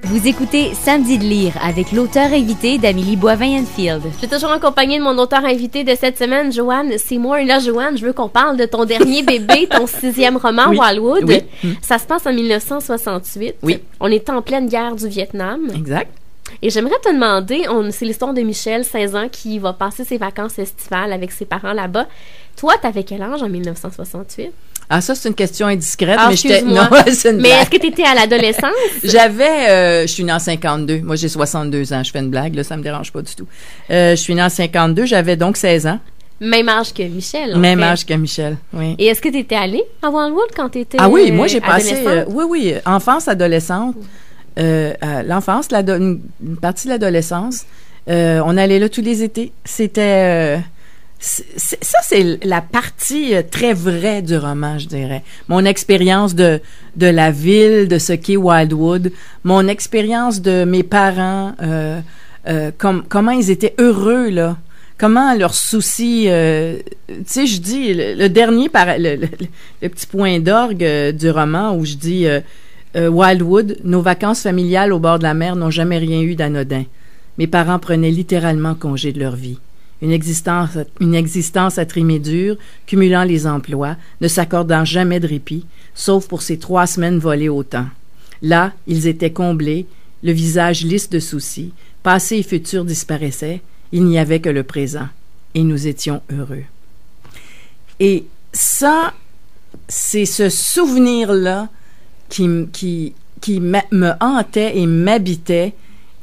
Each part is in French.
Vous écoutez Samedi de lire avec l'auteur invité d'Amélie Boivin-Enfield. Je suis toujours accompagnée de mon auteur invité de cette semaine, Joanne Seymour. Et là, Joanne, je veux qu'on parle de ton dernier bébé, ton 6e roman, oui. Wildwood. Oui. Ça se passe en 1968. Oui. On est en pleine guerre du Vietnam. Exact. Et j'aimerais te demander, c'est l'histoire de Michel, 16 ans, qui va passer ses vacances estivales avec ses parents là-bas. Toi, t'avais quel âge en 1968? Ah, ça, c'est une question indiscrète, mais j'étais... Non, c'est une mais blague. est-ce que tu étais à l'adolescence? Je suis née en 52. Moi, j'ai 62 ans. Je fais une blague, là, ça me dérange pas du tout. Je suis née en 52, j'avais donc 16 ans. Même âge que Michel. Même âge que Michel, oui. Et est-ce que tu étais allée à Wildwood quand tu étais Ah oui, moi, j'ai passé... oui, enfance, adolescente. L'enfance, une partie de l'adolescence. On allait là tous les étés. C'était... ça, c'est la partie très vraie du roman, je dirais. Mon expérience de la ville, de ce qu'est Wildwood, mon expérience de mes parents, comment ils étaient heureux, là. Comment leurs soucis... tu sais, je dis, le dernier, le petit point d'orgue du roman où je dis... Wildwood, nos vacances familiales au bord de la mer n'ont jamais rien eu d'anodin. Mes parents prenaient littéralement congé de leur vie. Une existence à trimer dur, cumulant les emplois, ne s'accordant jamais de répit, sauf pour ces 3 semaines volées au temps. Là, ils étaient comblés, le visage lisse de soucis, passé et futur disparaissaient, il n'y avait que le présent, et nous étions heureux. Et ça, c'est ce souvenir-là qui me hantait et m'habitait,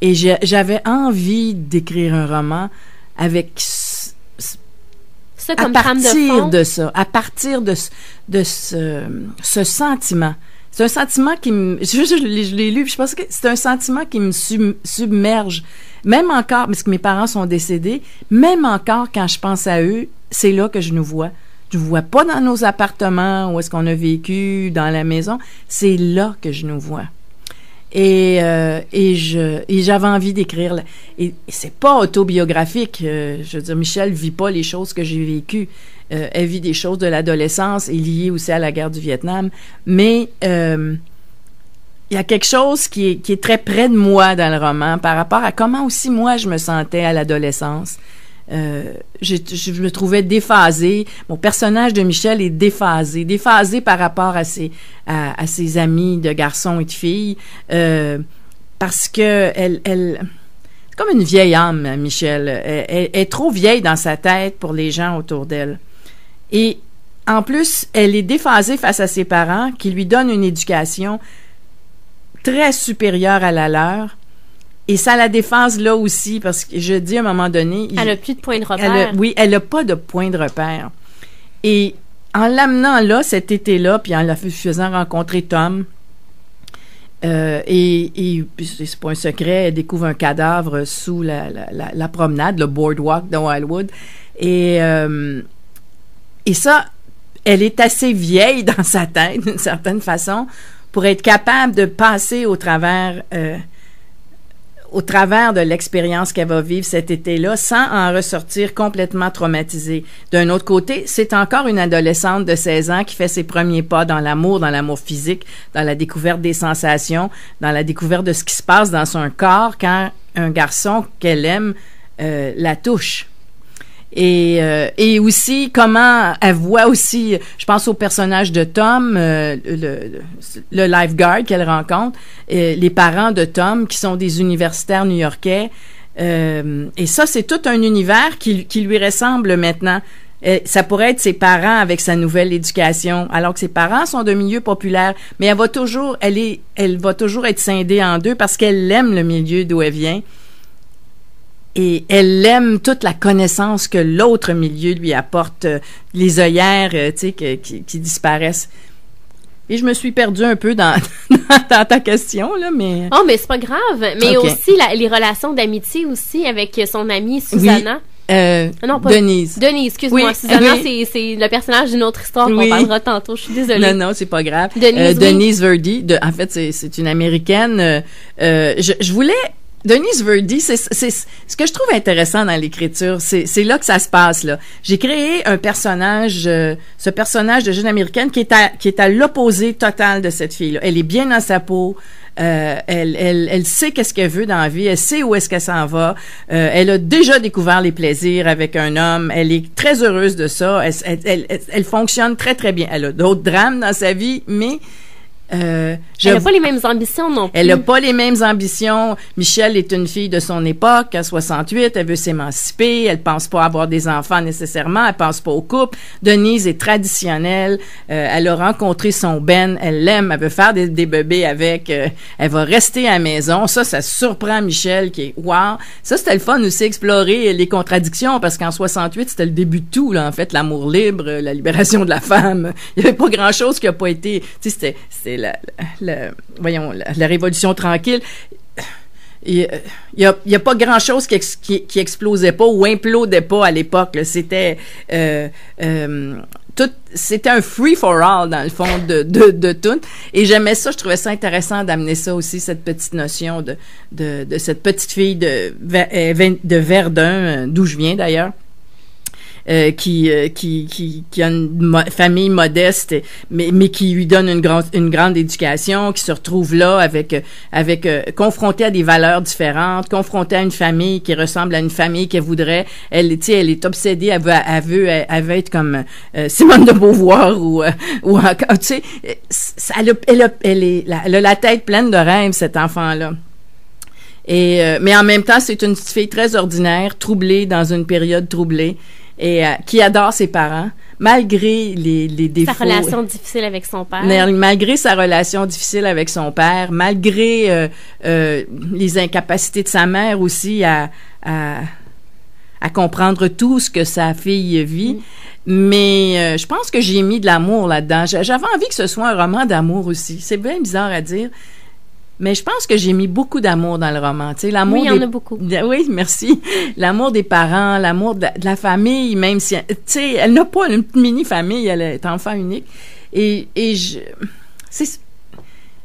et j'avais envie d'écrire un roman avec ça comme trame de fond. À partir de ce sentiment. C'est un sentiment qui me... Je l'ai lu, je pense que c'est un sentiment qui me submerge. Même encore, parce que mes parents sont décédés, même encore quand je pense à eux, c'est là que je nous vois. Je ne vois pas dans nos appartements où est-ce qu'on a vécu, dans la maison. C'est là que je nous vois. Et j'avais envie d'écrire. Et c'est pas autobiographique. Je veux dire, Michel vit pas les choses que j'ai vécues. Elle vit des choses de l'adolescence et liées aussi à la guerre du Vietnam. Mais il y a quelque chose qui est très près de moi dans le roman par rapport à comment aussi moi je me sentais à l'adolescence. Je me trouvais déphasée. Mon personnage de Michel est déphasé par rapport à ses amis de garçons et de filles, parce que elle c'est comme une vieille âme, Michel. Elle est trop vieille dans sa tête pour les gens autour d'elle. Et en plus, elle est déphasée face à ses parents qui lui donnent une éducation très supérieure à la leur. Et ça la déphase là aussi, parce que je dis à un moment donné... Elle n'a plus de point de repère. Elle n'a pas de point de repère. Et en l'amenant là, cet été-là, puis en la faisant rencontrer Tom, et c'est pas un secret, elle découvre un cadavre sous la promenade, le boardwalk de Wildwood. Et ça, elle est assez vieille dans sa tête, d'une certaine façon, pour être capable de passer au travers de l'expérience qu'elle va vivre cet été-là, sans en ressortir complètement traumatisée. D'un autre côté, c'est encore une adolescente de 16 ans qui fait ses premiers pas dans l'amour physique, dans la découverte des sensations, dans la découverte de ce qui se passe dans son corps quand un garçon qu'elle aime la touche. Et aussi comment elle voit aussi, je pense au personnage de Tom, le lifeguard qu'elle rencontre, les parents de Tom qui sont des universitaires new-yorkais, et ça c'est tout un univers qui lui ressemble maintenant. Ça pourrait être ses parents avec sa nouvelle éducation, alors que ses parents sont de milieu populaire, mais elle va toujours être scindée en deux parce qu'elle aime le milieu d'où elle vient. Et elle aime toute la connaissance que l'autre milieu lui apporte, les œillères, tu sais, qui disparaissent. Et je me suis perdue un peu dans ta question, là, mais... Oh, mais c'est pas grave. Mais okay. Aussi, les relations d'amitié aussi avec son amie Susanna. Oui. Non, pas Denise. Denise, excuse-moi. Oui. Susanna, c'est le personnage d'une autre histoire qu'on parlera tantôt. Je suis désolée. Non, c'est pas grave. Denise Verdi, en fait, c'est une Américaine. Je voulais... Denise Verdi, c'est ce que je trouve intéressant dans l'écriture, c'est là que ça se passe là. J'ai créé un personnage, ce personnage de jeune américaine qui est à l'opposé total de cette fille-là. Elle est bien dans sa peau. Elle sait qu'est-ce qu'elle veut dans la vie, elle sait où est-ce qu'elle s'en va, elle a déjà découvert les plaisirs avec un homme, elle est très heureuse de ça, elle fonctionne très très bien. Elle a d'autres drames dans sa vie, mais elle n'a pas les mêmes ambitions non plus. Elle n'a pas les mêmes ambitions. Michelle est une fille de son époque, à 68, elle veut s'émanciper, elle pense pas avoir des enfants nécessairement, elle pense pas au couple. Denise est traditionnelle, elle a rencontré son Ben, elle l'aime, elle veut faire des bébés avec, elle va rester à la maison. Ça surprend Michelle qui est wow. Ça, c'était le fun aussi, explorer les contradictions, parce qu'en 68, c'était le début de tout, là, en fait, l'amour libre, la libération de la femme. Il y avait pas grand-chose qui a pas été, tu sais, c'était la révolution tranquille. Il y a pas grand chose qui explosait pas ou implodait pas à l'époque, là. C'était c'était un free for all dans le fond de tout, et j'aimais ça. Je trouvais ça intéressant d'amener ça aussi, cette petite notion de cette petite fille de Verdun, d'où je viens d'ailleurs. Qui a une famille modeste, mais qui lui donne une grande éducation, qui se retrouve là avec confrontée à des valeurs différentes, confrontée à une famille qui ressemble à une famille qu'elle voudrait. Elle est obsédée, elle veut être comme Simone de Beauvoir ou encore, tu sais, elle a la tête pleine de rêves, cet enfant-là. Mais en même temps, c'est une petite fille très ordinaire, troublée dans une période troublée, et qui adore ses parents, malgré les défauts. Sa relation difficile avec son père. Malgré sa relation difficile avec son père, malgré les incapacités de sa mère aussi à comprendre tout ce que sa fille vit. Mais je pense que j'ai mis de l'amour là-dedans. J'avais envie que ce soit un roman d'amour aussi. C'est bien bizarre à dire. Mais je pense que j'ai mis beaucoup d'amour dans le roman. Tu sais, l'amour. Oui, il y en a beaucoup. Oui, merci. L'amour des parents, l'amour de la famille, même si, tu sais, elle n'a pas une mini-famille, elle est enfant unique. Et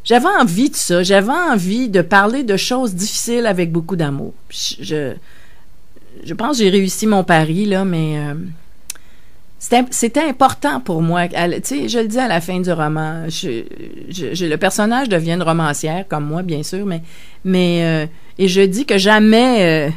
j'avais envie de ça. J'avais envie de parler de choses difficiles avec beaucoup d'amour. Je pense que j'ai réussi mon pari, là, mais c'était important pour moi. Tu sais, je le dis à la fin du roman. Le personnage devient une romancière, comme moi, bien sûr, mais et je dis que jamais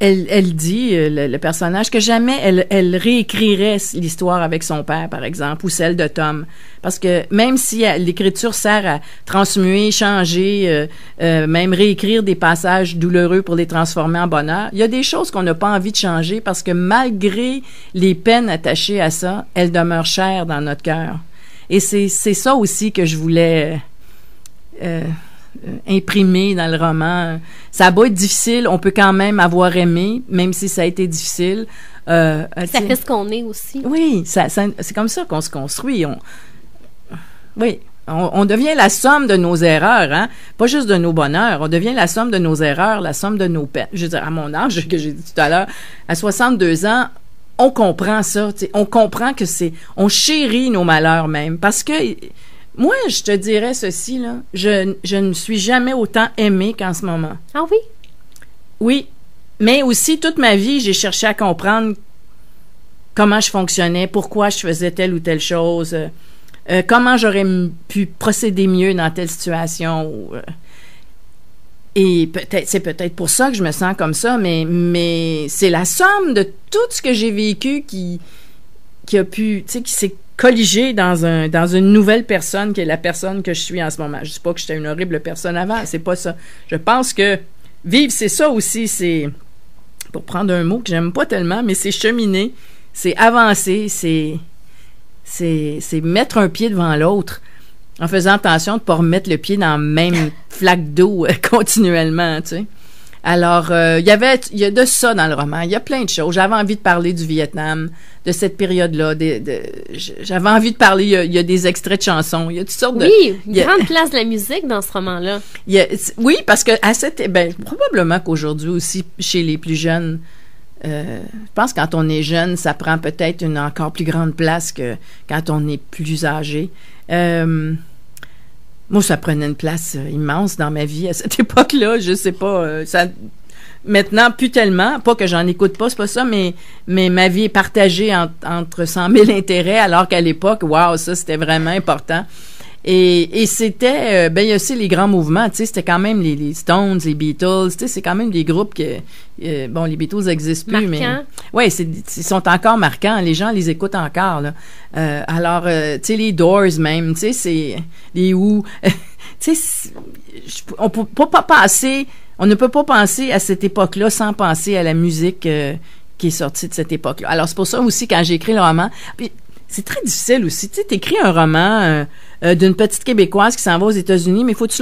elle dit, le personnage, que jamais elle réécrirait l'histoire avec son père, par exemple, ou celle de Tom. Parce que même si l'écriture sert à transmuer, changer, même réécrire des passages douloureux pour les transformer en bonheur, il y a des choses qu'on n'a pas envie de changer parce que malgré les peines attachées à ça, elles demeurent chères dans notre cœur. Et c'est ça aussi que je voulais imprimé dans le roman. Ça a beau être difficile, on peut quand même avoir aimé, même si ça a été difficile. Ça fait ce qu'on est aussi. Oui, c'est comme ça qu'on se construit. On devient la somme de nos erreurs, hein? Pas juste de nos bonheurs. On devient la somme de nos erreurs, la somme de nos peines. Je veux dire, à mon âge, que j'ai dit tout à l'heure, à 62 ans, on comprend ça. On comprend que on chérit nos malheurs même. Parce que moi, je te dirais ceci, là, je ne suis jamais autant aimée qu'en ce moment. Ah oui? Oui, mais aussi, toute ma vie, j'ai cherché à comprendre comment je fonctionnais, pourquoi je faisais telle ou telle chose, comment j'aurais pu procéder mieux dans telle situation. Et c'est peut-être pour ça que je me sens comme ça, mais c'est la somme de tout ce que j'ai vécu qui a pu, tu sais, qui s'est colligé dans une nouvelle personne qui est la personne que je suis en ce moment. Je dis pas que j'étais une horrible personne avant, c'est pas ça. Je pense que vivre, c'est ça aussi, c'est, pour prendre un mot que j'aime pas tellement, mais c'est cheminer, c'est avancer, c'est mettre un pied devant l'autre en faisant attention de pas remettre le pied dans la même flaque d'eau continuellement, tu sais. Alors, il y a de ça dans le roman. Il y a plein de choses. J'avais envie de parler du Vietnam, de cette période-là. J'avais envie de parler, il y a des extraits de chansons. Il y a toutes sortes de... Oui, grande place de la musique dans ce roman-là. Oui, parce que probablement qu'aujourd'hui aussi, chez les plus jeunes, je pense que quand on est jeune, ça prend peut-être une encore plus grande place que quand on est plus âgé. moi, ça prenait une place immense dans ma vie à cette époque-là. Je sais pas, ça... Maintenant, plus tellement. Pas que j'en écoute pas, c'est pas ça, mais ma vie est partagée entre 100 000 intérêts, alors qu'à l'époque, wow, ça, c'était vraiment important. Et c'était, il y a aussi les grands mouvements, tu sais, c'était quand même les Stones, les Beatles, tu sais, c'est quand même des groupes que, les Beatles n'existent plus, marquant. Mais, ouais, ils sont encore marquants, les gens les écoutent encore, là. Alors, tu sais, les Doors même, tu sais, c'est, les Who, tu sais, on ne peut pas penser à cette époque-là sans penser à la musique qui est sortie de cette époque-là. Alors, c'est pour ça aussi, quand j'ai écrit le roman, puis, c'est très difficile aussi. Tu sais, t'écris un roman d'une petite Québécoise qui s'en va aux États-Unis, mais faut que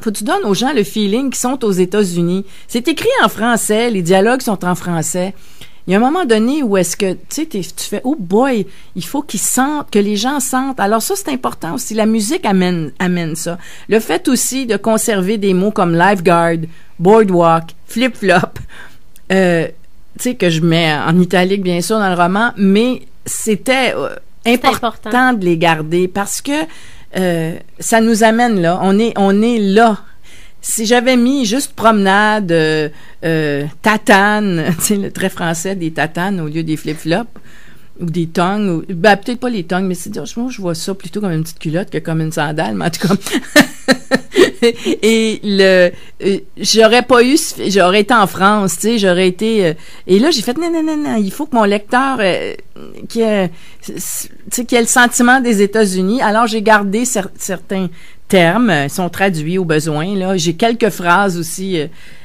tu donnes aux gens le feeling qu'ils sont aux États-Unis. C'est écrit en français, les dialogues sont en français. Il y a un moment donné où est-ce que, tu sais, tu fais, oh boy, il faut qu'ils sentent, que les gens sentent. Alors ça, c'est important aussi. La musique amène ça. Le fait aussi de conserver des mots comme lifeguard, boardwalk, flip-flop, tu sais, que je mets en italique, bien sûr, dans le roman, mais c'était important de les garder parce que ça nous amène là. On est là. Si j'avais mis juste promenade, tatane, tu sais, le très français des tatanes au lieu des flip-flops ou des tongs, peut-être pas les tongs, mais moi, je vois ça plutôt comme une petite culotte que comme une sandale, mais en tout cas. Et j'aurais été en France, tu sais, j'aurais été, et là, j'ai fait, non, il faut que mon lecteur, qui ait le sentiment des États-Unis. Alors, j'ai gardé certains termes, ils sont traduits au besoin, là. J'ai quelques phrases aussi,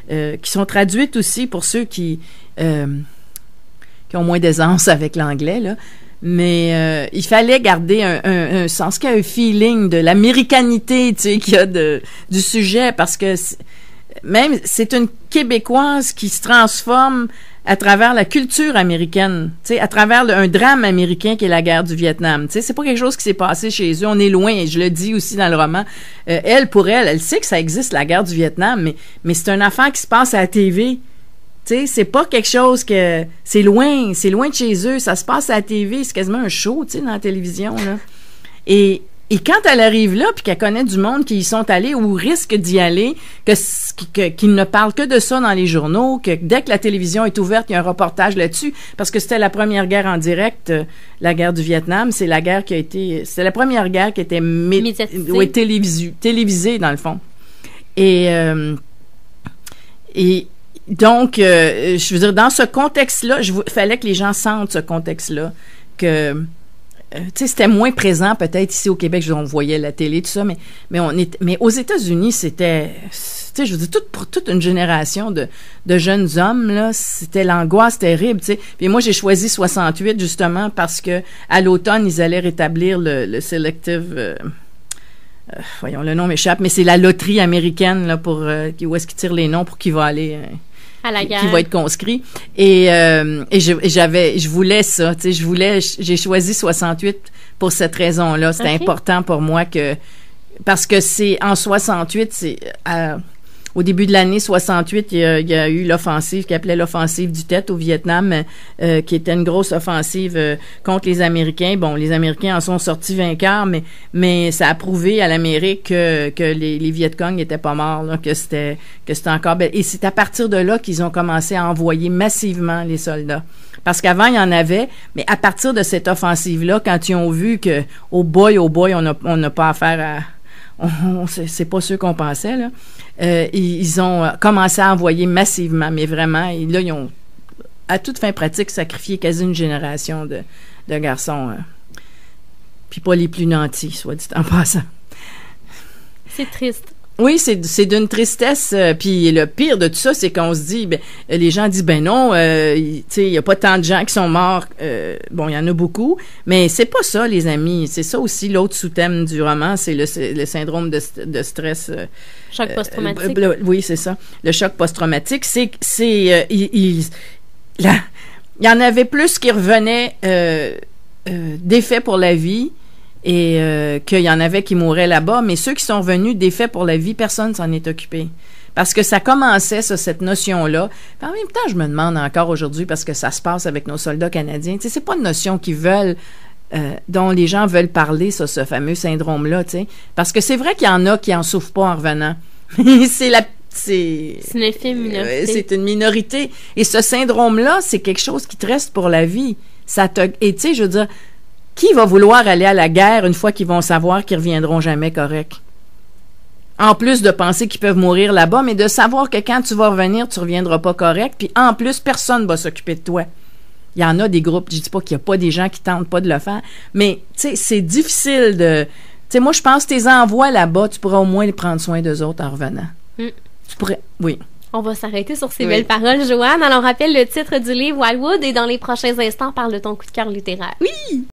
qui sont traduites aussi pour ceux qui ont moins d'aisance avec l'anglais, là. Mais il fallait garder un sens, qu'il y a un feeling de l'américanité, tu sais, qu'il y a du sujet, parce que même c'est une Québécoise qui se transforme à travers la culture américaine, tu sais, à travers un drame américain qui est la guerre du Vietnam. Tu sais, c'est pas quelque chose qui s'est passé chez eux. On est loin, et je le dis aussi dans le roman. Elle sait que ça existe, la guerre du Vietnam, mais c'est une affaire qui se passe à la TV. Tu sais, c'est pas quelque chose que... C'est loin de chez eux. Ça se passe à la TV, c'est quasiment un show, tu sais, dans la télévision, là. Et quand elle arrive là, puis qu'elle connaît du monde qui y sont allés ou risquent d'y aller, qu'ils ne parlent que de ça dans les journaux, que dès que la télévision est ouverte, il y a un reportage là-dessus, parce que c'était la première guerre en direct, la guerre du Vietnam, c'est la guerre qui a été... C'était la première guerre qui était télévisée, dans le fond. Et donc, je veux dire, dans ce contexte-là, fallait que les gens sentent ce contexte-là, que, tu sais, c'était moins présent peut-être ici au Québec, on voyait la télé, tout ça, mais aux États-Unis, c'était, tu sais, je veux dire, pour toute une génération de jeunes hommes, là, c'était l'angoisse terrible, tu sais. Puis moi, j'ai choisi 68, justement, parce que à l'automne, ils allaient rétablir le selective... voyons, le nom m'échappe, mais c'est la loterie américaine, là, où est-ce qu'ils tirent les noms pour qui va aller... à la guerre. Qui va être conscrit. Et je voulais ça, tu sais, j'ai choisi 68 pour cette raison-là. C'était important pour moi parce que c'est en 68, au début de l'année 68, il y a eu l'offensive qui appelait l'offensive du Tet au Vietnam, qui était une grosse offensive contre les Américains. Bon, les Américains en sont sortis vainqueurs, mais ça a prouvé à l'Amérique que les Viet Cong n'étaient pas morts, là, que c'était encore belle. Et c'est à partir de là qu'ils ont commencé à envoyer massivement les soldats. Parce qu'avant, il y en avait, mais à partir de cette offensive-là, quand ils ont vu que, oh boy, on n'a pas affaire à... c'est pas ceux qu'on pensait, là. Ils ont commencé à envoyer massivement, mais vraiment, et là, ils ont, à toute fin pratique, sacrifié quasi une génération de garçons. Puis pas les plus nantis, soit dit en passant. C'est triste. Oui, c'est d'une tristesse. Puis le pire de tout ça, c'est qu'on se dit, les gens disent, non, tu sais, il y a pas tant de gens qui sont morts. Bon, il y en a beaucoup, mais c'est pas ça, les amis. C'est ça aussi l'autre sous-thème du roman, c'est le syndrome de stress. Choc post-traumatique. Oui, c'est ça. Le choc post-traumatique, il y en avait plus qui revenaient défaits pour la vie. Et qu'il y en avait qui mouraient là-bas, mais ceux qui sont venus défaits pour la vie, personne s'en est occupé. Parce que ça commençait, ça, cette notion-là. Puis en même temps, je me demande encore aujourd'hui, parce que ça se passe avec nos soldats canadiens, tu sais, c'est pas une notion qu'ils veulent dont les gens veulent parler, ça, ce fameux syndrome-là, tu sais. Parce que c'est vrai qu'il y en a qui en souffrent pas en revenant. C'est une infime minorité. C'est une minorité. Et ce syndrome-là, c'est quelque chose qui te reste pour la vie. Et tu sais, je veux dire, qui va vouloir aller à la guerre une fois qu'ils vont savoir qu'ils reviendront jamais corrects? En plus de penser qu'ils peuvent mourir là-bas, mais de savoir que quand tu vas revenir, tu reviendras pas correct, puis en plus, personne va s'occuper de toi. Il y en a des groupes, je dis pas qu'il y a pas des gens qui tentent pas de le faire, mais tu sais, c'est difficile de... Tu sais, moi, je pense que tes envois là-bas, tu pourras au moins les prendre soin d'eux autres en revenant. Tu pourrais... Oui. On va s'arrêter sur ces belles paroles, Joanne. Alors, on rappelle le titre du livre Wildwood et dans les prochains instants, parle de ton coup de cœur littéraire. Oui!